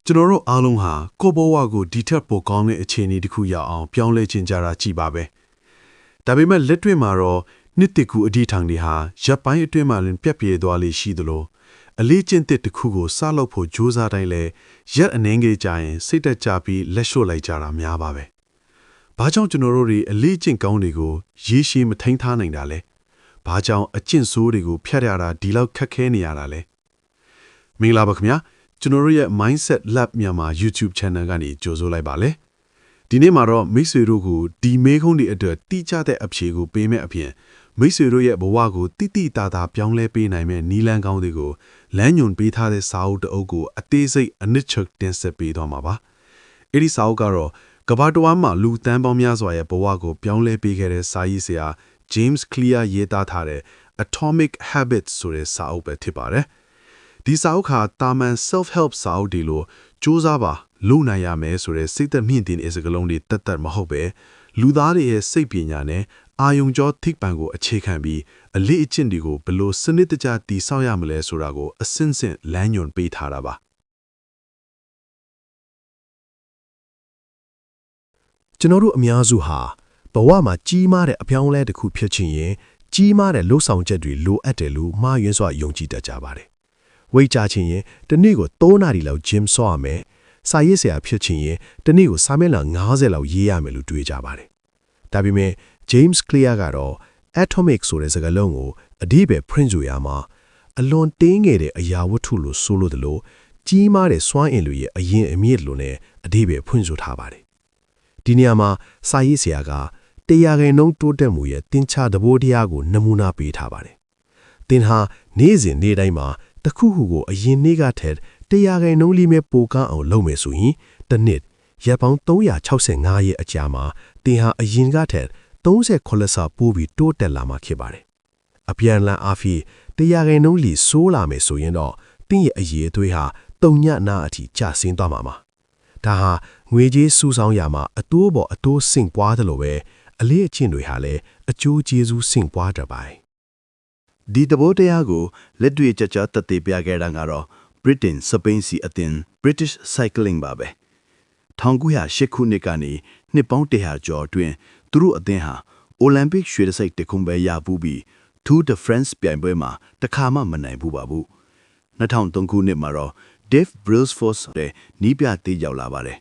ကျွန်တော်တို့အားလုံးဟာကိုယ့်ဘဝကိုဒီထက်ပိုကောင်းတဲ့အခြေအနေတစ်ခုရောက်အောင်ပြောင်းလဲခြင်းကြတာကြည့်ပါပဲ။ဒါပေမဲ့လက်တွေ့မှာတော့နှစ်တကူအဒီထံတွေဟာရပ်ပိုင်းအတွင်းမှာလည်းပြက်ပြဲသွားလေရှိသလိုအလေးကျင့်တဲ့တစ်ခုကိုစလုပ်ဖို့ကြိုးစားတိုင်းလဲရက်အနှင်းကြီးကြရင်စိတ်တက်ကြပြီးလက်လျှို့လိုက်ကြတာများပါပဲ။ဘာကြောင့်ကျွန်တော်တို့တွေအလေးကျင့်ကောင်းတွေကိုရေရှည်မထိန်ထားနိုင်တာလဲ။ဘာကြောင့်အကျင့်ဆိုးတွေကိုဖျက်ရတာဒီလောက်ခက်ခဲနေရတာလဲ။မင်္ဂလာပါခင်ဗျာ။ကျွန်တော်တို့ရဲ့ Mindset Lab မြန်မာ YouTube Channel ကနေကြိုဆိုလိုက်ပါလေ။ဒီနေ့မှာတော့မိတ်ဆွေတို့ကိုဒီမေးခွန်းတွေအတွက်တိကျတဲ့အဖြေကိုပေးမဲ့အပြင်မိတ်ဆွေတို့ရဲ့ဘဝကိုတိတိတသာပြောင်းလဲပေးနိုင်မဲ့နီလန်းကောင်းတွေကိုလမ်းညွန်ပေးထားတဲ့စာအုပ်တအုပ်ကိုအသေးစိတ်အနစ်ချုပ်တင်ဆက်ပေးသွားမှာပါ။အဲ့ဒီစာအုပ်ကတော့ကမ္ဘာတစ်ဝန်းမှာလူတန်းပေါင်းများစွာရဲ့ဘဝကိုပြောင်းလဲပေးခဲ့တဲ့စာရေးဆရာ James Clear ရေးသားထားတဲ့ Atomic Habits ဆိုတဲ့စာအုပ်ပဲဖြစ်ပါတယ်။ဒီစာအုပ်ဟာတာမန် self-help စာအုပ်တွေလိုစူးစမ်းပါလုပ်နိုင်ရမယ်ဆိုတဲ့စိတ်သက်မြင့်တင်တဲ့စကားလုံးတွေတက်မဟုတ်ပဲလူသားတွေရဲ့စိတ်ပညာနဲ့အာယုံကြောထိပ်ပံကိုအခြေခံပြီးအလေးအကျင့်တွေကိုဘယ်လိုစနစ်တကျတည်ဆောက်ရမလဲဆိုတာကိုအစင်းစင်းလမ်းညွှန်ပေးထားတာပါကျွန်တော်တို့အများစုဟာဘဝမှာကြီးမားတဲ့အပြောင်းအလဲတစ်ခုဖြစ်ချင်ရင်ကြီးမားတဲ့လှုပ်ဆောင်ချက်တွေလိုအပ်တယ်လို့မှားယွင်းစွာယုံကြည်တတ်ကြပါတယ်ဝိတ်ကြချင်ရင်တစ်နေ့ကို3နာရီလောက် gym ဆော့ရမယ်စာရေးဆရာဖြစ်ချင်ရင်တစ်နေ့ကိုစာမျက်နှာ90လောက်ရေးရမယ်လို့တွေးကြပါတယ်ဒါပေမဲ့ James Clear ကတော့ Atomic ဆိုတဲ့စကားလုံးကိုအဓိပ္ပာယ်ဖွင့်ဆိုရမှာအလွန်တင်းငယ်တဲ့အရာဝတ္ထုလို့ဆိုလို့တယ်လို့ကြီးမားတဲ့စွမ်းအင်လူရဲ့အရင်အမြင့်လို့နဲ့အဓိပ္ပာယ်ဖွင့်ဆိုထားပါတယ်ဒီနေရာမှာစာရေးဆရာကတရားခိုင်နှုန်းတိုးတက်မှုရဲ့တင်ချသဘောတရားကိုနမူနာပေးထားပါတယ်သင်ဟာနေ့စဉ်နေ့တိုင်းမှာတခုခုကိုအရင်နေ့ကထက်တရားခိုင်နှုန်းလေးမဲ့ပိုကန်းအောင်လုပ်မယ်ဆိုရင်တစ်နှစ်ရက်ပေါင်း365ရက်အကြာမှာသင်ဟာအရင်ကထက်38ဆပိုပြီးတိုးတက်လာမှာဖြစ်ပါတယ်အပြန်လန်အားဖြင့်တရားခိုင်နှုန်းလီဆိုးလာမယ်ဆိုရင်တော့သင်ရဲ့အရေးအသွေးဟာ3ညနာအထိကျဆင်းသွားမှာပါဒါဟာငွေကြေးစုဆောင်းရာမှာအတိုးပေါ်အတိုးဆင့်ပွားတယ်လို့ပဲအလေးအကျင့်တွေဟာလည်းအကျိုးကျေးဇူးဆင့်ပွားတတ်ပါတယ်ဒီတဘောတရားကိုလက်တွေ့ကြကြသက်သေပြခဲ့တာကတော့ Britain စပိန်စီအသင်း British Cycling ပါပဲ1908ခုနှစ်ကနေနှစ်ပေါင်း100ကျော်အတွင်းသူတို့အသင်းဟာ Olympic ရွှေတံဆိပ်တစ်ခုပဲရပူးပြီး Tour de France ပြိုင်ပွဲမှာတစ်ခါမှမနိုင်ဘူးပါဘူး2003ခုနှစ်မှာတော့ Dave Brailsford တဲ့နီးပြသေးရောက်လာပါတယ်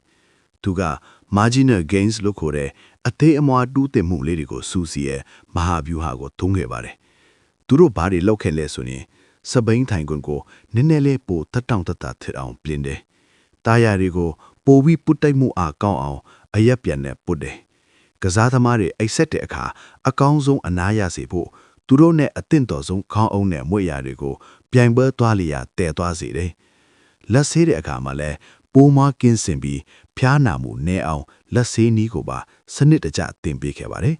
သူက marginal gains လို့ခေါ်တဲ့အသေးအမွှားတူးတင်မှုလေးတွေကိုစူးစီးရဲ့မဟာဗျူဟာကိုသုံးခဲ့ပါတယ်သူတို့ဘာတွေလုပ်ခဲ့လဲဆိုရင်စပိန်ထိုင်ကွန်းကိုနည်းနည်းလေးပိုတက်တောင့်တက်တာထစ်အောင်ပြင်တယ်တာယာတွေကိုပိုပြီးပုတ်တိုက်မှုအားကောင်းအောင်အရက်ပြန်နဲ့ပုတ်တယ်ကစားသမားတွေအိတ်ဆက်တဲ့အခါအကောင်းဆုံးအနားရစေဖို့သူတို့နဲ့အသင့်တော်ဆုံးခေါင်းအုံးနဲ့မွေ့ရာတွေကိုပြိုင်ပွဲသွားလျာတည်သွားစေတယ်လက်ဆေးတဲ့အခါမှာလည်းပိုးမွားကင်းစင်ပြီးဖျားနာမှုနည်းအောင်လက်ဆေးနည်းကိုပါစနစ်တကျသင်ပေးခဲ့ပါတယ်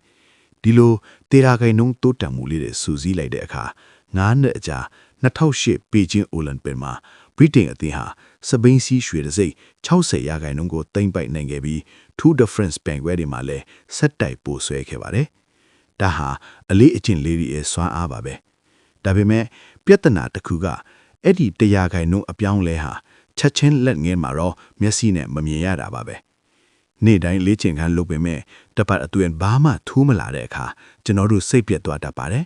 ဒီလိုတေရာခိုင်နှုန်းတိုးတက်မှုလေးတွေစူးစီးလိုက်တဲ့အခါ9နှစ်အကြာ2008ပေကျင်းအိုလံပစ်မှာဗြိတိန်အသင်းဟာစပိန်စီးရွှေတံဆိပ်60ရာခိုင်နှုန်းကိုသိမ်းပိုက်နိုင်ခဲ့ပြီး Tour de France ပြိုင်ပွဲတွေမှာလည်းဆက်တိုက်ပိုဆွဲခဲ့ပါတယ်ဒါဟာအလေးအကျင့်လေးတွေရဲ့စွမ်းအားပါပဲဒါပေမဲ့ပြဿနာတစ်ခုကအဲ့ဒီ100ခိုင်နှုန်းအပြောင်းလဲဟာချက်ချင်းလက်ငင်းမှာတော့မျက်စိနဲ့မမြင်ရတာပါပဲနေ့တိုင်းလေ့ကျင့်ခန်းလုပ်ပေမဲ့တပတ်အတွင်းဘာမှထူးမလာတဲ့အခါကျွန်တော်တို့စိတ်ပြတ်သွားတတ်ပါတယ်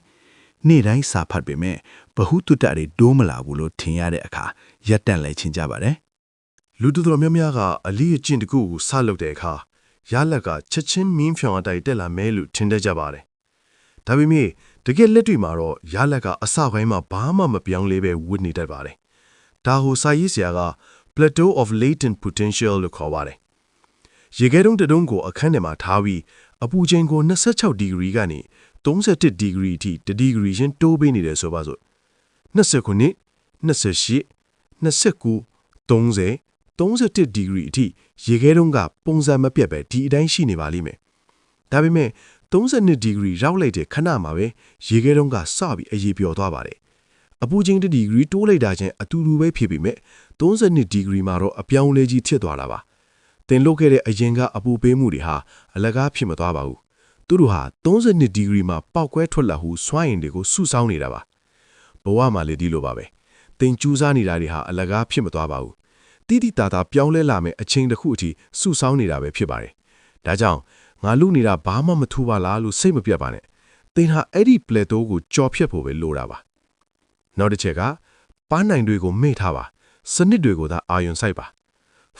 နေ့တိုင်းစာဖတ်ပေမဲ့ဘဟုတုတ္တတွေတိုးမလာဘူးလို့ထင်ရတဲ့အခါရက်တန့်လိုက်ချင်းကြပါတယ်လူတော်တော်များများကအလေးအကျင့်တစ်ခုကိုစလုပ်တဲ့အခါရလက်ကချက်ချင်းမင်းဖြောင်အတိုင်းတက်လာမဲလို့ထင်တတ်ကြပါတယ်ဒါပေမဲ့တကယ်လက်တွေ့မှာတော့ရလက်ကအစပိုင်းမှာဘာမှမပြောင်းလဲပဲဝတ်နေတတ်ပါတယ်ဒါဟိုစာရေးဆရာက Plateau of Latent Potential လို့ခေါ်ပါတယ်ရေခဲတုံးတုံးကိုအခန်းထဲမှာထားပြီးအပူချိန်ကို26ဒီဂရီကနေ31ဒီဂရီအထိ1ဒီဂရီချင်းတိုးပေးနေတယ်ဆိုပါစို့29 28 29 30 31ဒီဂရီအထိရေခဲတုံးကပုံစံမပြတ်ပဲဒီအတိုင်းရှိနေပါလိမ့်မယ်ဒါပေမဲ့32ဒီဂရီရောက်လိုက်တဲ့ခဏမှာပဲရေခဲတုံးကစပြီးအရေပျော်သွားပါတယ်အပူချိန်1ဒီဂရီတိုးလိုက်တာချင်းအတူတူပဲဖြစ်ပေမဲ့32ဒီဂရီမှာတော့အပြောင်းလဲကြီးဖြစ်သွားတာပါသင်လုပ်ခဲ့တဲ့အရင်ကအပူပေးမှုတွေဟာအလကားဖြစ်မသွားပါဘူးသူတို့ဟာ32ဒီဂရီမှာပောက်ကွဲထွက်လာဟုစွမ်းအင်တွေကိုစုဆောင်းနေတာပါဘဝမှာလည်းဒီလိုပါပဲသင်ကြိုးစားနေတာတွေဟာအလကားဖြစ်မသွားပါဘူး တိတိတာတာပြောင်းလဲလာမယ်အချိန်တစ်ခုအထိစုဆောင်းနေတာပဲဖြစ်ပါတယ်ဒါကြောင့်ငါလူနေတာဘာမှမထူပါလားလို့စိတ်မပြတ်ပါနဲ့သင်ဟာအဲ့ဒီ plateau ကိုကြော်ဖြတ်ဖို့ပဲလိုတာပါနောက်တစ်ချက်ကပန်းနိုင်တွေကိုမေ့ထားပါစနစ်တွေကိုသာအာရုံစိုက်ပါ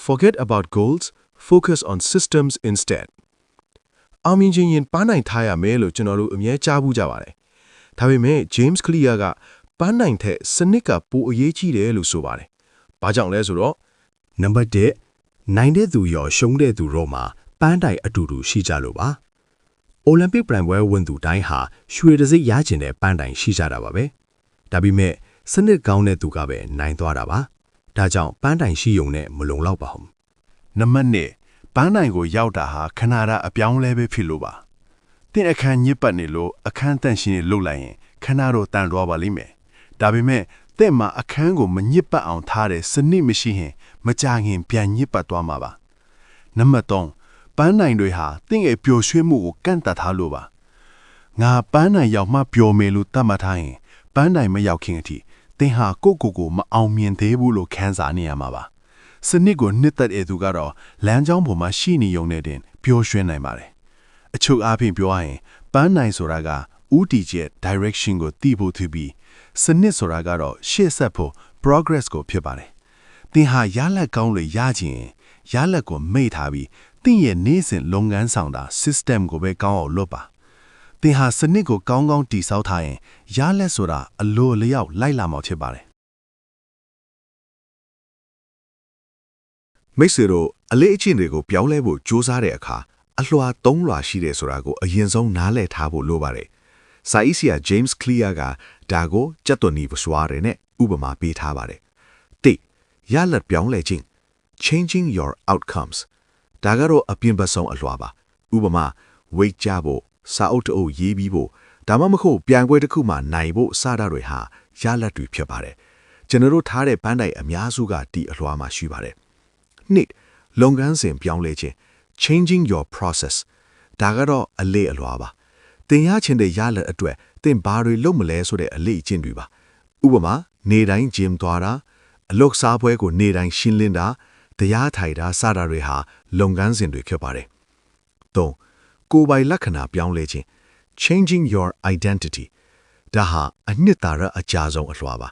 forget about goals focus on systems instead အောင်မြင်ခြင်းရင်ပန်းနိုင်ထားရမယ်လို့ကျွန်တော်တို့အမြဲကြားဘူးကြပါတယ်ဒါပေမဲ့ James Clear ကပန်းနိုင်တဲ့စနစ်ကပိုအရေးကြီးတယ်လို့ဆိုပါတယ်ဘာကြောင့်လဲဆိုတော့ နံပါတ်1နိုင်တဲ့သူရောရှုံးတဲ့သူရောမှာပန်းတိုင်အတူတူရှိကြလို့ပါအိုလံပစ်ပြိုင်ပွဲဝင်သူတိုင်းဟာရွှေတံဆိပ်ရကျင်တဲ့ပန်းတိုင်ရှိကြတာပါပဲဒါပေမဲ့စနစ်ကောင်းတဲ့သူကပဲနိုင်သွားတာပါဒါကြောင့်ပန်းတိုင်ရှိုံနဲ့မလုံလောက်ပါဘူး နံပါတ်2ပန်းနိုင်ကိုရောက်တာဟာခဏတာအပြောင်းလဲပဲဖြစ်လို့ပါတင့်အခန်းညစ်ပတ်နေလို့အခန်းတန့်ရှင်းနေလုတ်လိုက်ရင်ခဏတော့တန်သွားပါလိမ့်မယ်ဒါပေမဲ့တဲ့မှာအခန်းကိုမညစ်ပတ်အောင်ထားတဲ့စနစ်မရှိရင်မကြခင်ပြန်ညစ်ပတ်သွားမှာပါနံပါတ်3ပန်းနိုင်တွေဟာတင့်ရဲ့ပျော်ရွှင်မှုကိုကန့်တတ်ထားလို့ပါငါပန်းနိုင်ရောက်မှပျော်မယ်လို့သတ်မှတ်ထားရင်ပန်းနိုင်မရောက်ခင်အထိသင်ဟာကိုမအောင်မြင်သေးဘူးလို့ခံစားနေရမှာပါစနစ်ကိုနှစ်သက်တဲ့သူကတော့လမ်းကြောင်းပေါ်မှာရှိနေုံနဲ့တင်ပျော်ရွှင်နိုင်ပါတယ်အချုပ်အားဖြင့်ပြောရရင်ပန်းနိုင်ဆိုတာကဥတီချက် direction ကိုသိဖို့ထူပြီးစနစ်ဆိုတာကတော့ရှေ့ဆက်ဖို့ progress ကိုဖြစ်ပါတယ်သင်ဟာရလက်ကောင်းလို့ရခြင်းရလက်ကိုမိတ်ထားပြီးသင်ရဲ့နေ့စဉ်လုပ်ငန်းဆောင်တာ system ကိုပဲကောင်းအောင်လုပ်ပါသင်ဟာစနစ်ကိုကောင်းကောင်းတည်ဆောက်ထားရင်ရလက်ဆိုတာအလိုအလျောက်လိုက်လာမှာဖြစ်ပါတယ်မိတ်ဆွေတို့အလေးအကျင့်တွေကိုပြောင်းလဲဖို့ကြိုးစားတဲ့အခါအလွှာ၃လွှာရှိတယ်ဆိုတာကိုအရင်ဆုံးနားလည်ထားဖို့လိုပါတယ်စာရေးဆရာ James Clear ကဒါကိုကြက်သွန်နီပစွာရဲနဲ့ဥပမာပေးထားပါတယ်တိရလက်ပြောင်းလဲခြင်း changing your outcomes ဒါကတော့အပြင်ပဆုံးအလွှာပါဥပမာ weight ကြဖို့စာအုပ်တအုပ်ရေးပြီးဖို့ဒါမှမဟုတ်ပြန်ပွဲတစ်ခုမှနိုင်ဖို့စတာတွေဟာရလက်တွေဖြစ်ပါတယ်ကျွန်တော်တို့ထားတဲ့ပန်းတိုင်အများစုကဒီအလွှာမှာရှိပါတယ်နှစ်လုပ်ငန်းစဉ်ပြောင်းလဲခြင်း changing your process ဒါကတော့အလေးအလွှာပါသင်ရချင်တဲ့ရလက်အတွက်သင်ဘာတွေလုပ်မလဲဆိုတဲ့အလေးအကျင့်တွေပါဥပမာနေတိုင်း gym သွားတာအလုပ်စားပွဲကိုနေတိုင်းရှင်းလင်းတာတရားထိုင်တာစတာတွေဟာလုပ်ငန်းစဉ်တွေဖြစ်ပါတယ်၃ကိုယ်ပိုင်လက္ခဏာပြောင်းလဲခြင်း changing your identity ဒါဟာအနှစ်သာရအကြဆုံးအလွှာပါ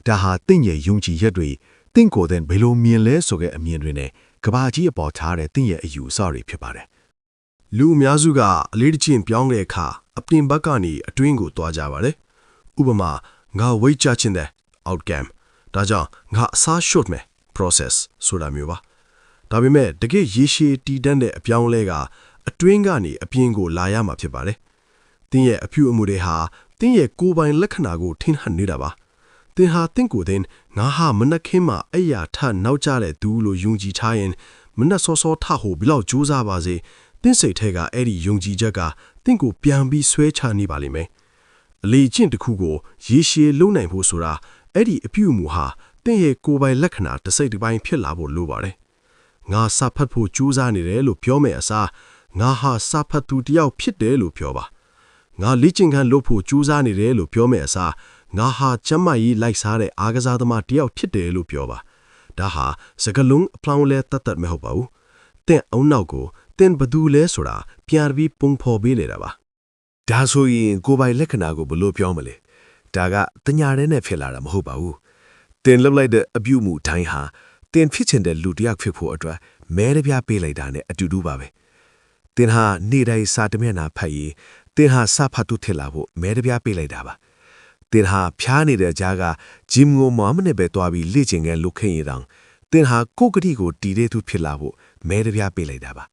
ဒါဟာသင်ရဲ့ယုံကြည်ချက်တွေသင်ကိုယ်တိုင်ဘယ်လိုမြင်လဲဆိုတဲ့အမြင်တွေနဲ့ကဘာကြီးအပေါ်ထားတဲ့သင်ရဲ့အယူအဆတွေဖြစ်ပါတယ်လူအများစုကအလေးတကျင့်ပြောင်းတဲ့အခါအပြင်ဘက်ကနေအတွင်းကိုသွားကြပါတယ်ဥပမာငါ weight ချခြင်းတဲ့ outcome ဒါကြောင့်ငါအစားရှုတ်မယ် process ဆိုတာမျိုးပါဒါပေမဲ့တကယ်ရေရှည်တည်တတ်တဲ့အပြောင်းအလဲကအတွင်းကနေအပြင်ကိုလာရမှာဖြစ်ပါတယ်သင်ရဲ့အပြုအမူတွေဟာသင်ရဲ့ကိုယ်ပိုင်လက္ခဏာကိုထင်ဟပ်နေတာပါသင်ဟာသင်ကိုယ်တိုင်ငါဟာမနက်ခင်းမှာအဲ့ရထနောက်ကျတဲ့သူလို့ယုံကြည်ထားရင်မနက်စောစောထဟိုဘလောက်ကြိုးစားပါစေသင်စိတ်ထဲကအဲ့ဒီယုံကြည်ချက်ကသင်ကိုပြန်ပြီးဆွဲချနေပါလိမ့်မယ်အလေးကျင့်တစ်ခုကိုရေရှည်လုံနိုင်ဖို့ဆိုတာအဲ့ဒီအပြုအမူဟာသင်ရဲ့ကိုယ်ပိုင်လက္ခဏာတစ်စိတ်တစ်ပိုင်းဖြစ်လာဖို့လိုပါတယ်ငါစာဖတ်ဖို့ကြိုးစားနေတယ်လို့ပြောမယ်အစားငါဟာစာဖတ်သူတစ်ယောက်ဖြစ်တယ်လို့ပြောပါငါလေ့ကျင့်ခန်းလုပ်ဖို့ကြိုးစားနေတယ်လို့ပြောမယ်အစားငါဟာကျမကြီးလိုက်စားတဲ့အားကစားသမားတစ်ယောက်ဖြစ်တယ်လို့ပြောပါဒါဟာစကလုံးအပလောင်းလဲတတ်မဟုတ်ပါဘူးသင်အုံနောက်ကိုသင်ဘသူလဲဆိုတာပြန်ပြီးပုံဖော်ပေးနေတာပါဒါဆိုရင်ကိုယ်ပိုင်လက္ခဏာကိုဘယ်လိုပြောမလဲဒါကတညာရဲနဲ့ဖြစ်လာတာမဟုတ်ပါဘူးတင်လှုပ်လိုက်တဲ့အပြုမှုတိုင်းဟာတင်ဖြစ်ချင်တဲ့လူတစ်ယောက်ဖြစ်ဖို့အတွက်မဲတပြားပေးလိုက်တာနဲ့အတူတူပါပဲတင်ဟာနေ့တိုင်းစာတမျက်နှာဖတ်ရင်တင်ဟာစာဖတ်သူထစ်လာဖို့မဲတပြားပေးလိုက်တာပါတင်ဟာဖျားနေတဲ့ကြားကဂျင်ကိုမမနဲ့ပဲတွားပြီးလေ့ကျင့်ခန်းလုပ်ခဲ့ရတောင်တင်ဟာကိုကတိကိုတီးတဲ့သူဖြစ်လာဖို့မဲတပြားပေးလိုက်တာပါ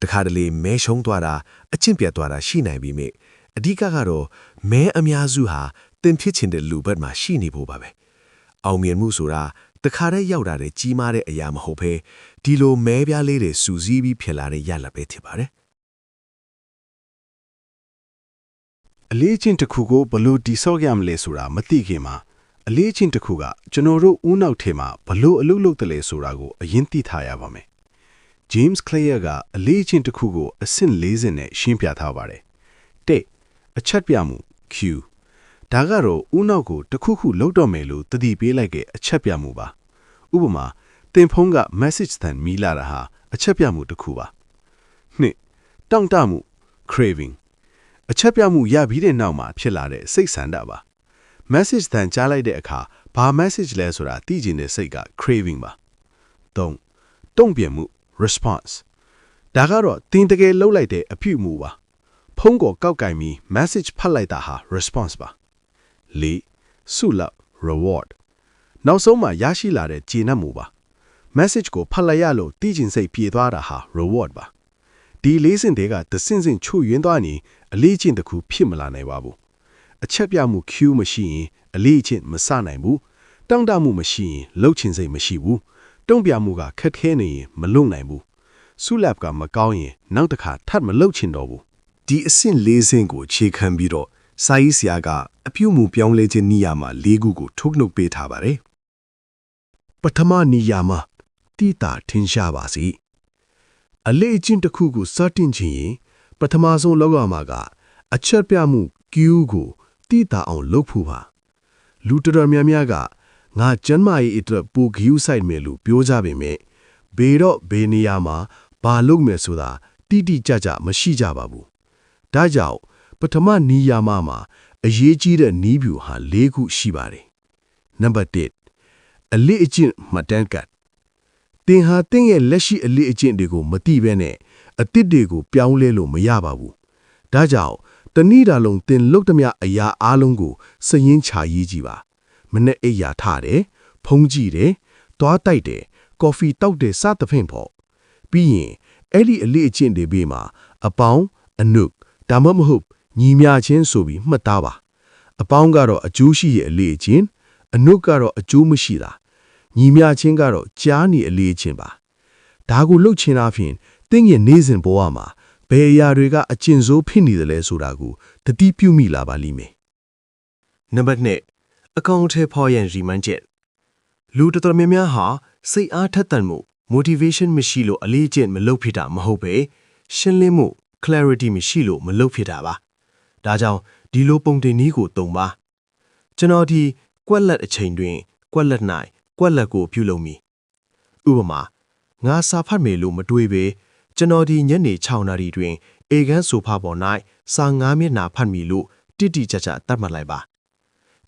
တခါတလေမဲရှုံးသွားတာအချင်းပြတ်သွားတာရှိနိုင်ပြီမေအဓိကကတော့မဲအများစုဟာတင်ဖြစ်ချင်တဲ့လူဘက်မှာရှိနေဖို့ပါပဲအောင်မြင်မှုဆိုတာတခါတည်းရောက်တာတဲ့ကြီးမားတဲ့အရာမဟုတ်ဘဲဒီလိုမဲပြားလေးတွေစူးစီးပြီးဖြစ်လာတဲ့ရလဒ်ပဲဖြစ်ပါတယ်အလေးချင်းတစ်ခုကိုဘလို့တိဆောက်ရမလဲဆိုတာမသိခင်မှာအလေးချင်းတစ်ခုကကျွန်တော်တို့ဦးနောက်ထဲမှာဘလို့အလုပ်လုပ်တယ်လဲဆိုတာကိုအရင်သိထားရပါမယ်James Clear ကအလေးချင်းတစ်ခုကိုအဆင့်40နဲ့ရှင်းပြထားပါတယ်တဲ့ အချက်ပြမှု Q ဒါကတော့ဦးနောက်ကိုတစ်ခုခုလောက်တော့မယ်လို့တတိပေးလိုက်တဲ့အချက်ပြမှုပါဥပမာသ တင်ဖုံးက message တန်မီလာတာဟာအချက်ပြမှုတစ်ခုပါနှစ်တောင့်တမှု craving အချက်ပြမှုရပြီးတဲ့နောက်မှာဖြစ်လာတဲ့စိတ်ဆန္ဒပါ message တန်ကြားလိုက်တဲ့အခါဘာ message လဲဆိုတာသိချင်တဲ့စိတ်က craving ပါသုံးတုံ့ပြန်မှု response ဒါကတော့တင်တကယ်လှုပ်လိုက်တဲ့အပြုမှုပါဖုံးကိုကောက်ကင်ပြီး message ဖတ်လိုက်တာဟာ response ပါလေးဆုလပ် reward နောက်ဆုံးမှာရရှိလာတဲ့ကျေနပ်မှုပါ message ကိုဖတ်လိုက်ရလို့သိချင်စိတ်ပြေသွားတာဟာ reward ပါဒီလေးစင်တွေကတဆင့်ဆင့်ချွတ်ယွင်းသွားရင်အလေးချင်းတစ်ခုဖြစ်မလာနိုင်ပါဘူးအချက်ပြမှု cue မရှိရင်အလေးချင်းမစနိုင်ဘူးတောင့်တမှုမရှိရင်လှုပ်ချင်စိတ်မရှိဘူးတုံ့ပြန်မှုကခက်ခဲနေရင်မလုံနိုင်ဘူးဆုလပ်ကမကောင်းရင်နောက်တစ်ခါထပ်မလှုပ်ချင်တော့ဘူးဒီအဆင့်၄ဆင့်ကိုခြေခံပြီးတော့စာရေးဆရာကအပြုမှုပြောင်းလဲခြင်းနိယာမ၄ခုကိုထုတ်နှုတ်ပေးထားပါတယ်ပထမနိယာမတိတာထင်ရှားပါစေအလေးအကျင့်တစ်ခုကိုစတင်ခြင်းရင်ပထမဆုံးလောက်ရမှာကအချက်ပြမှု cue ကိုတိတာအောင်လုပ်ဖို့ပါလူတော်တော်များများကငါကျမ်းမာရေးအတွက်ပိုဂရုစိုက်မယ်လို့ပြောကြပေမဲ့ဘေတော့ဘေနေရာမှာဘာလုပ်မယ်ဆိုတာတိတိကျကျမရှိကြပါဘူးဒါကြောင့်ပထမနိယာမမှာအရေးကြီးတဲ့နီးဗျူဟာ၄ခုရှိပါတယ်နံပါတ်1အလေးအကျင့်မှတ်တမ်းကတ်တင်ဟာတင်းရဲ့လက်ရှိအလေးအကျင့်တွေကိုမသိဘဲနဲ့အသစ်တွေကိုပြောင်းလဲလို့မရပါဘူးဒါကြောင့်တနည်းတာလုံးတင်လုတ်သမျှအရာအလုံးကိုစရင်ချရေးကြည့်ပါမနဲ့အိယာထားတယ်ဖုံးကြည့်တယ်သွားတိုက်တယ်ကော်ဖီတောက်တယ်စသဖြင့်ပေါ့ပြီးရင်အဲ့ဒီအလေးအကျင့်တွေဘေးမှာအပေါင်းအနုဒါမှမဟုတ်ညီမြချင်းဆိုပြီးမှတ်သားပါအပေါင်းကတော့အကျိုးရှိရဲ့အလေးအကျင့်အနုကတော့အကျိုးမရှိတာညီမြချင်းကတော့ကြားနေအလေးအကျင့်ပါဒါကိုလှုပ်ချင်တာဖြင့်တင်းရဲ့နေစဉ်ဘဝမှာဘယ်အရာတွေကအကျင့်စိုးဖြစ်နေတယ်လဲဆိုတာကိုတတိပြုမိလာပါလိမ့်မယ်နံပါတ်2အကောင့်ထဲပေါ်ရန်ရီမန်းချက်လူတော်တော်များများဟာစိတ်အားထက်သန်မှု motivation မရှိလို့အလေးအကျင့်မလုပ်ဖြစ်တာမဟုတ်ပဲရှင်းလင်းမှု clarity မရှိလို့မလုပ်ဖြစ်တာပါဒါကြောင့်ဒီလိုပုံတင်နည်းကိုသုံးပါကျွန်တော်ဒီကွက်လက်အချိန်တွင်ကွက်လက်၌ကွက်လက်ကိုပြုလုပ်မိဥပမာငါစာဖတ်မယ်လို့မတွေးပဲကျွန်တော်ဒီညနေ6နာရီတွင်အေကန်းဆိုဖာပေါ်၌စာ9မျက်နှာဖတ်မိလို့တိတိကျကျသတ်မှတ်လိုက်ပါ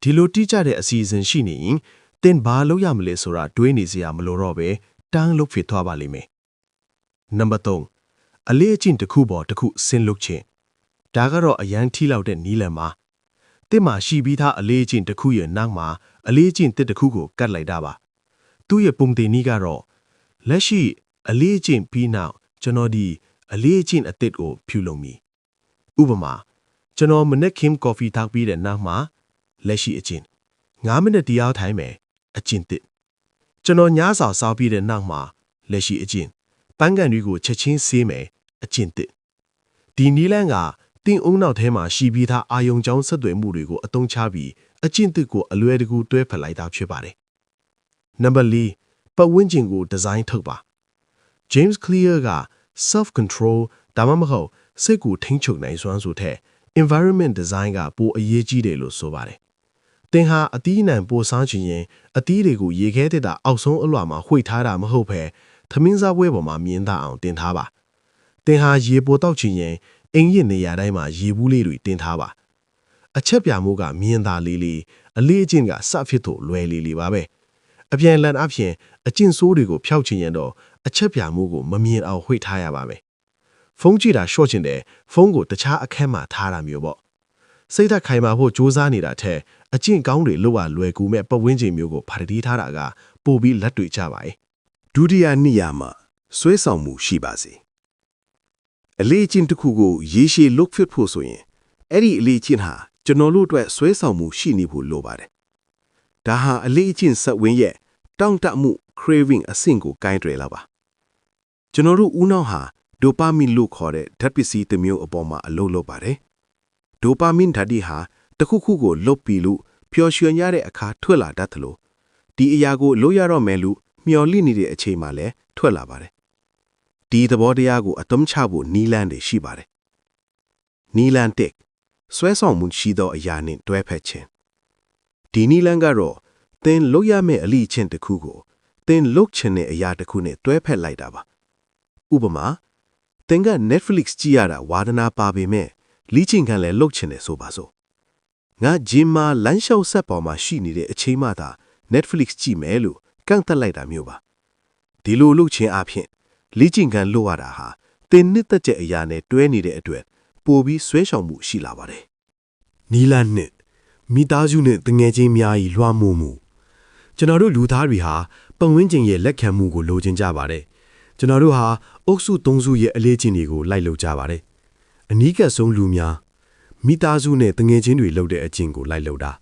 ဒီလိုတိကျတဲ့အစီအစဉ်ရှိနေရင်သင်ဘာလုပ်ရမလဲဆိုတာတွေးနေစရာမလိုတော့ပဲတန်းလုပ်ဖြစ်သွားပါလိမ့်မယ်နံပါတ်3အလေးအကျင့်တစ်ခုပေါ်တစ်ခုဆင်းလုပ်ခြင်းဒါကတော့အရန်ထိလောက်တဲ့နီးလန်မှာတစ်မှာရှိပြီးသားအလေးအကျင့်တစ်ခုရဲ့နောက်မှာအလေးအကျင့်တစ်ခုကိုကတ်လိုက်တာပါသူ့ရဲ့ပုံတင်နီးကတော့လက်ရှိအလေးအကျင့်ပြီးနောက်ကျွန်တော်ဒီအလေးအကျင့်အသစ်ကိုဖြူလုပ်မိဥပမာကျွန်တော်မနက်ခင်းကော်ဖီတောက်ပြီးတဲ့နောက်မှာလက်ရှိအကျင့်9မိနစ်တရားထိုင်မယ်အကျင့်သစ်ကျွန်တော်ညစာစားပြီးတဲ့နောက်မှာလက်ရှိအကျင့်ပန်းကန်တွေကိုချက်ချင်းဆေးမယ်အကျင့်သစ်ဒီနီးလန်းကတင်းအုံနောက်ထဲမှာရှိပြီးသားအာယုံကြောင်းဆက်သွယ်မှုတွေကိုအသုံးချပြီးအကျင့်သစ်ကိုအလွယ်တကူတွဲဖက်လိုက်တာဖြစ်ပါတယ်နံပါတ်4ပတ်ဝန်းကျင်ကိုဒီဇိုင်းထုတ်ပါ James Clear က self control ဒါမှမဟုတ်စိတ်ကိုထိန်းချုပ်နိုင်စွမ်းဆိုတဲ့ environment design ကပိုအရေးကြီးတယ်လို့ဆိုပါတယ်သင်ဟာအသီးအနှံပိုစားချင်ရင်အသီးတွေကိုရေခဲတက်တာအောက်ဆုံးအလွှာမှာဝှိထားတာမဟုတ်ဘဲသမင်းစားပွဲပေါ်မှာမြင်သာအောင်တင်ထားပါသင်ဟာရေပိုတောက်ချင်ရင်အိမ်ရနေရာတိုင်းမှာရေဘူးလေးတွေတင်ထားပါအချက်ပြမှုကမြင်သာလေးလေးအလေးအကျင့်ကစဖြစ်ဖို့လွယ်လေးလေးပါပဲအပြန်လန်အဖြစ်အကျင့်ဆိုးတွေကိုဖျောက်ချင်ရင်တော့အချက်ပြမှုကိုမမြင်အောင်ဝှိထားရပါမယ်ဖုန်းကြည့်တာရှော့ချင်တယ်ဖုန်းကိုတခြားအခန်းမှာထားတာမျိုးပေါ့စိတ်သက်ခိုင်မာဖို့စူးစမ်းနေတာထက်အကျင့်ကောင်းတွေလို့လွယ်ကူမဲ့ပတ်ဝန်းကျင်မျိုးကိုဖာတီးထားတာကပိုပြီးလက်တွေ့ကြပါရဲ့ဒုတိယနိယာမဆွဲဆောင်မှုရှိပါစေအလေးအကျင့်တစ်ခုကိုရေရှည်လုပ်ဖြစ်ဖို့ဆိုရင်အဲ့ဒီအလေးအကျင့်ဟာကျွန်တော်တို့အတွက်ဆွဲဆောင်မှုရှိနေဖို့လိုပါတယ်ဒါဟာအလေးအကျင့်စက်ဝင်းရဲ့တောင့်တမှု craving အဆင့်ကိုကိုင်းတွယ်လာပါကျွန်တော်တို့ဦးနှောက်ဟာဒိုပါမင်လို့ခေါ်တဲ့ဓာတ်ပစ္စည်းတစ်မျိုးအပေါ်မှာအလုပ်လုပ်ပါတယ်ဒိုပါမင်ဓာတ်ဒီဟာတစ်ခုခုကိုလုတ်ပြီးလို့ပျော်ရွှင်ရတဲ့အခါထွက်လာတတ်သလိုဒီအရာကိုလုပ်ရတော့မယ်လို့မျှော်လင့်နေတဲ့အချိန်မှလည်းထွက်လာပါတယ်ဒီသဘောတရားကိုအသုံးချဖို့နီးလန်းတွေရှိပါတယ်နီးလန်းတက်ဆွဲဆောင်မှုရှိသောအရာနဲ့တွဲဖက်ခြင်းဒီနီးလန်းကတော့သင်လုပ်ရမယ့်အလိချင်းတစ်ခုကို တင်လုတ်ချင်တဲ့အရာတစ်ခုနဲ့တွဲဖက်လိုက်တာပါဥပမာတင်က Netflix ကြည့်ရတာဝါဒနာပါပေမဲ့လီချင်းခံလည်းလုတ်ချင်တယ်ဆိုပါစို့ငါဂျင်မာလမ်းလျှောက်ဆက်ပေါ်မှာရှိနေတဲ့အချိန်မှသာ Netflix ကြည့်မယ်လို့ကန့်သက်လိုက်တာမျိုးပါဒီလိုလုတ်ချင်အဖြစ်လီချင်းခံလို့ရတာဟာတင်နှစ်သက်တဲ့အရာနဲ့တွဲနေတဲ့အတွက်ပိုပြီးဆွဲဆောင်မှုရှိလာပါတယ်နီလန်နှစ်မိသားစုနဲ့တငယ်ချင်းများ၏လွှမ်းမိုးမှုကျွန်တော်တို့လူသားတွေဟာပတ်ဝန်းကျင်ရဲ့လက်ခံမှုကိုလိုချင်ကြပါတယ်ကျွန်တော်တို့ဟာအုပ်စုသုံးစုရဲ့အလေးချင်းတွေကိုလိုက်လုပ်ကြပါတယ်အနီးကပ်ဆုံးလူများမိသားစုနဲ့တငယ်ချင်းတွေလုပ်တဲ့အကျင့်ကိုလိုက်လုပ်တာ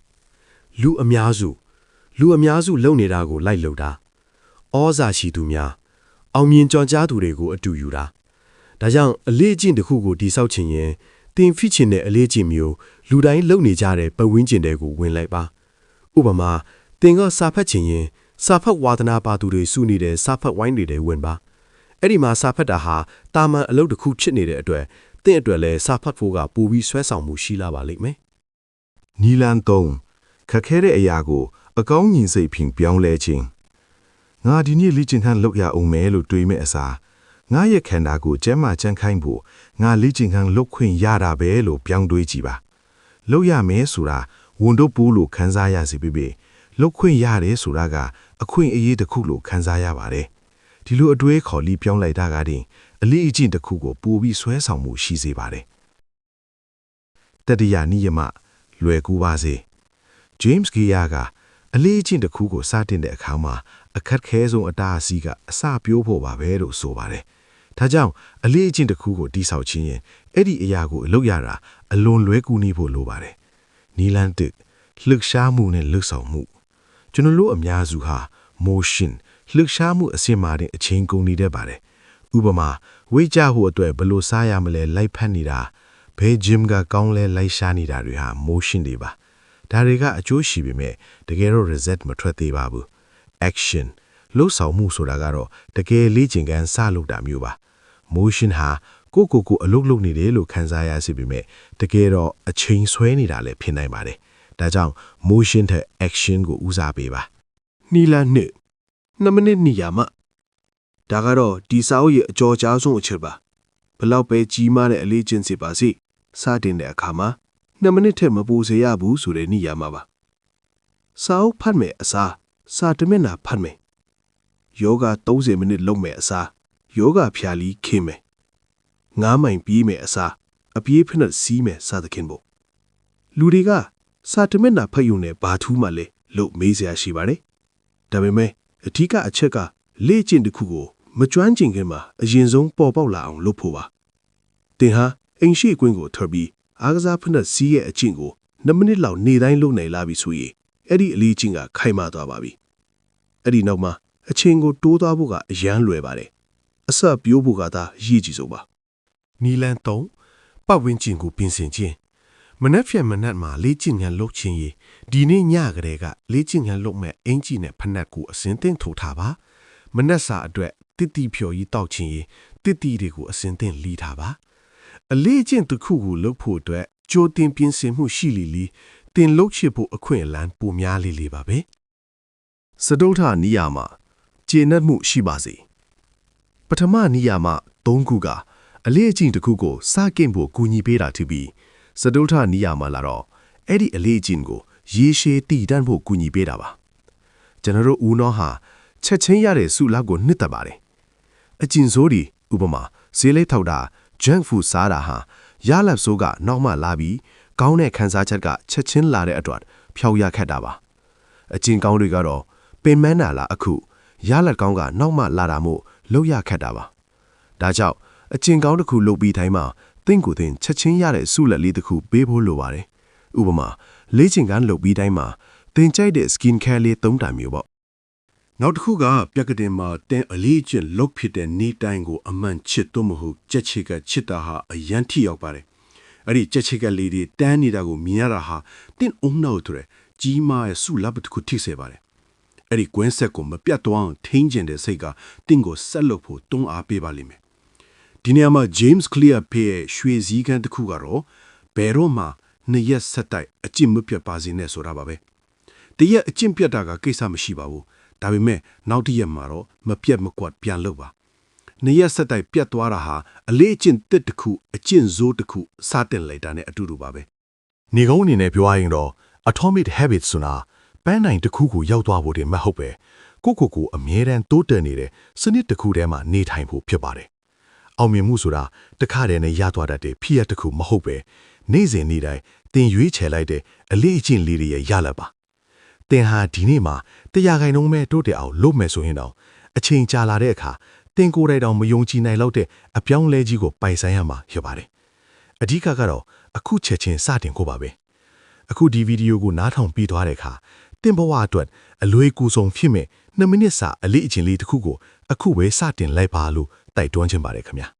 လူအများစုလုပ်နေတာကိုလိုက်လုပ်တာဩဇာရှိသူများအောင်မြင်ကြော်ကြားသူတွေကိုအတူယူတာဒါကြောင့်အလေးအကျင့်တစ်ခုကိုတိဆောက်ခြင်းရင်တင်ဖိချင်တဲ့အလေးအကျင့်မျိုးလူတိုင်းလုပ်နေကြတဲ့ပတ်ဝန်းကျင်တွေကိုဝင်လိုက်ပါဥပမာတင်ကစာဖတ်ခြင်းရင်စာဖတ်ဝါသနာပါသူတွေစုနေတဲ့စာဖတ်ဝိုင်းတွေထဲဝင်ပါအဲ့ဒီမှာစာဖတ်တာဟာတာမန်အလုပ်တစ်ခုဖြစ်နေတဲ့အတွက်တင့်အတွက်လည်းစာဖတ်ဖို့ကပိုပြီးဆွဲဆောင်မှုရှိလာပါလိမ့်မယ်နီလန်3ခက်ခဲတဲ့အရာကိုအကောင်းnhìnစိတ်ဖြင့်ပြောင်းလဲခြင်းငါဒီနေ့လေ့ကျင့်ခန်းလုပ်ရအောင်မယ်လို့တွေးမဲ့အစားငါရဲ့ခန္ဓာကိုကျမ်းမာချမ်းခိုင်းဖို့ငါလေ့ကျင့်ခန်းလုပ်ခွင့်ရတာပဲလို့ပြောင်းတွေးကြည့်ပါလုပ်ရမယ်ဆိုတာဝန်တို့ပိုးလို့ခန်းစားရစီပြီလုပ်ခွင့်ရတယ်ဆိုတာကအခွင့်အရေးတစ်ခုလို့ခန်းစားရပါတယ်ဒီလိုအတွေးခေါ်လီပြောင်းလိုက်တာကတင်အလေးအကျင့်တစ်ခုကိုပိုပြီးဆွဲဆောင်မှုရှိစေပါတယ်တတိယနိယမလွယ်ကူပါစေ James Clear ကအလေးအကျင့်တစ်ခုကိုစတင်တဲ့အခါမှာအခက်ခဲဆုံးအတားအဆီးကအစပြိုးဖို့ပါပဲလို့ဆိုပါတယ်ဒါကြောင့်အလေးအကျင့်တစ်ခုကိုတိဆောက်ခြင်းရင်အဲ့ဒီအရာကိုအလုပ်ရတာအလွန်လွဲကူနေဖို့လိုပါတယ်နီလန်တစ်လှုပ်ရှားမှုနဲ့လှုပ်ဆောင်မှုကျွန်တော်တို့အများစုဟာ motion လှုပ်ရှားမှုအစင်မာတဲ့အချိန်ကုန်နေတတ်ပါတယ်ဥပမာဝိတ်ကြဖို့အတွက်ဘယ်လိုစားရမလဲလိုက်ဖက်နေတာဘယ် gym ကကောင်းလဲလိုက်ရှားနေတာတွေဟာ motion တွေပါဒါတွေကအကျိုးရှိပေမဲ့တကယ်တော့ result မထွက်သေးပါဘူး action လှုပ်ဆောင်မှုဆိုတာကတော့တကယ်လေ့ကျင့်ခန်းစလုပ်တာမျိုးပါ motion ဟာကိုအလုပ်လုပ်နေတယ်လို့ခံစားရစေပေမဲ့တကယ်တော့အချိန်ဆွဲနေတာလည်းဖြစ်နိုင်ပါတယ်ဒါကြောင့် motion ထက် action ကိုဦးစားပေးပါနီလန်နှစ်2မိနစ်နေရမှာဒါကတော့ဒီစာအုပ်ရဲ့အကြော်ကြားဆုံးအချက်ပါဘလောက်ပဲကြီးမားတဲ့အလေးကျင့်စီပါစေစတင်တဲ့အခါမှာ2မိနစ်ထက်မပိုစေရဘူးဆိုတဲ့နေရာမှာပါစာအုပ်ဖတ်မယ်အစားစာတမျက်နှာဖတ်မယ်ယောဂ30မိနစ်လုပ်မယ်အစားယောဂဖြာလီခင်းမယ်9မိုင်ပြေးမယ်အစားအပြေးဖက်နဲ့စီးမယ်စသဖြင့်ပေါ့လူတွေကစာတမျက်နှာဖတ်ယူနေဘာထူးမှလဲလို့မေးစရာရှိပါတယ်ဒါပေမဲ့အထူးကအချက်ကလေ့ကျင့်တစ်ခုကိုမကျွမ်းကျင်ခင်မှာအရင်ဆုံးပေါ်ပေါက်လာအောင်လုပ်ဖို့ပါတင်ဟာအိမ်ရှိကွင်းကိုထွက်ပြီးအားကစားဖက်နဲ့စီးရဲ့အကျင့်ကို2မိနစ်လောက်နေတိုင်းလုပ်နိုင်လာပြီဆိုရင်အဲ့ဒီအလေးချင်းကခိုင်မာသွားပါပြီအဲ့ဒီနောက်မှာအချင်းကိုတိုးသွားဖို့ကအရန်လွယ်ပါတယ်အစပြိုးဖို့ကသာရည်ကြည်ဆုံးပါနီလန်3ပတ်ဝန်းကျင်ကိုပြင်ဆင်ခြင်းမနက်ဖြန်မနက်မှာလေ့ကျင့်ခန်းလုပ်ခြင်းရေဒီနေ့ညကလေးကလေ့ကျင့်ခန်းလုပ်မဲ့အင်ဂျီနဲ့ဖနက်ကိုအစင်တင်ထိုးထားပါမနက်စာအတွက်တစ်တီဖြော်ကြီးတောက်ခြင်းရေတစ်တီတွေကိုအစင်တင်လီးထားပါအလေးကျင့်တစ်ခုကိုလုပ်ဖို့အတွက်ကြိုတင်ပြင်ဆင်မှုရှိလီတင်လုပ်ချဖို့အခွင့်အလမ်းပိုများလေးပါပဲစတုထနိယာမကျေနပ်မှုရှိပါစေပထမနိယာမ3ခုကအလေးအကျင့်တစ်ခုကိုစကင့်ဖို့ကူညီပေးတာဖြစ်ပြီးစတုထနိယာမလာတော့အဲ့ဒီအလေးအကျင့်ကိုရေရှည်တည်တံ့ဖို့ကူညီပေးတာပါကျွန်တော်တို့ဦးနှောဟာချက်ချင်းရတဲ့စုလောက်ကိုနှစ်သက်ပါတယ်အကျင့်စိုးဒီဥပမာဈေးလေးထောက်တာ junk food စားတာဟာရလတ်စိုးကနောက်မှလာပြီးကောင်းတဲ့ခန်းစားချက်ကချက်ချင်းလာတဲ့အတွက်ဖြောက်ရခက်တာပါအကျင့်ကောင်းတွေကတော့ပင်မနာလာအခုရလတ်ကောင်းကနောက်မှလာတာမို့လောက်ရခက်တာပါဒါကြောင့်အကျင့်ကောင်းတစ်ခုလုပ်ပြီးတိုင်းမှာတင့်ကိုယ်တင်ချက်ချင်းရတဲ့စုလက်လေးတစ်ခုပေးဖို့လိုပါတယ်ဥပမာလေ့ကျင့်ခန်းလုပ်ပြီးတိုင်းမှာတင်ကြိုက်တဲ့ skin care လေးသုံးတာမျိုးပေါ့နောက်တစ်ခုကပြက်ကတင်မှာတင်အလေးကျင့်လုပ်ဖြစ်တဲ့နေတိုင်းကိုအမှန်ချစ်တော့မဟုတ်ကြက်ချစ်ကချစ်တာဟာအရန်ထိရောက်ပါတယ်အဲ့ဒီကြက်ချစ်ကလေးတွေတန်းနေတာကိုမြင်ရတာဟာတင်အုံနောက်ထရကြီးမားရဲ့စုလက်တစ်ခုထိစေပါတယ်အဲ့ဒီကွင်းဆက်ကိုမပြတ်သွားအောင်ထိန်းကျင်တဲ့စိတ်ကတင်ကိုဆက်လုပ်ဖို့တွန်းအားပေးပါလိမ့်မယ်ဒီနေရာမှာ James Clear ရဲ့ရွှေစည်းကမ်းတစ်ခုကတော့ဘယ်တော့မှနှစ်ရက်ဆက်တိုက်အကျင့်မပြတ်ပါစေနဲ့ဆိုတာပါပဲတရက်အကျင့်ပြတ်တာကကိစ္စမရှိပါဘူး ဒါပေမဲ့နောက်တစ်ရက်မှာတော့မပြတ်မကွက်ပြန်လုပ်ပါနှစ်ရက်ဆက်တိုက်ပြတ်သွားတာဟာအလေးအကျင့်တစ်တစ်ခုအကျင့်စိုးတစ်ခုစတင်လိုက်တာနဲ့အတူတူပါပဲ နေကုန်းအနေနဲ့ပြောရရင်တော့ atomic habit ဆိုတာပန်းနိုင်တစ်ခုကိုရောက်သွားဖို့တည်းမဟုတ်ပဲကိုအမြဲတမ်းတိုးတက်နေတဲ့စနစ်တစ်ခုထဲမှာနေထိုင်ဖို့ဖြစ်ပါတယ်။အောင်မြင်မှုဆိုတာတစ်ခါတည်းနဲ့ရသွားတတ်တဲ့ဖြစ်ရတစ်ခုမဟုတ်ပဲနေ့စဉ်နေ့တိုင်းသင်ရွေးချယ်လိုက်တဲ့အလေးအကျင့်လေးတွေရလာပါ။သင်ဟာဒီနေ့မှာ100%ပဲတိုးတက်အောင်လုပ်မယ်ဆိုရင်တော့အချိန်ကြာလာတဲ့အခါသင်ကိုယ်တိုင်တောင်မယုံကြည်နိုင်တော့တဲ့အပြောင်းလဲကြီးကိုပိုင်ဆိုင်ရမှာဖြစ်ပါတယ်။အဓိကကတော့အခုချက်ချင်းစတင်ကိုပါပဲ။အခုဒီဗီဒီယိုကိုနားထောင်ပြီးသွားတဲ့အခါသင်ဘဝအတွက်အလွေကူဆုံးဖြစ်မဲ့2မိနစ်စာအလေးအကျင့်လေးတစ်ခုကိုအခုပဲစတင်လိုက်ပါလို့တိုက်တွန်းချင်ပါတယ်ခင်ဗျာ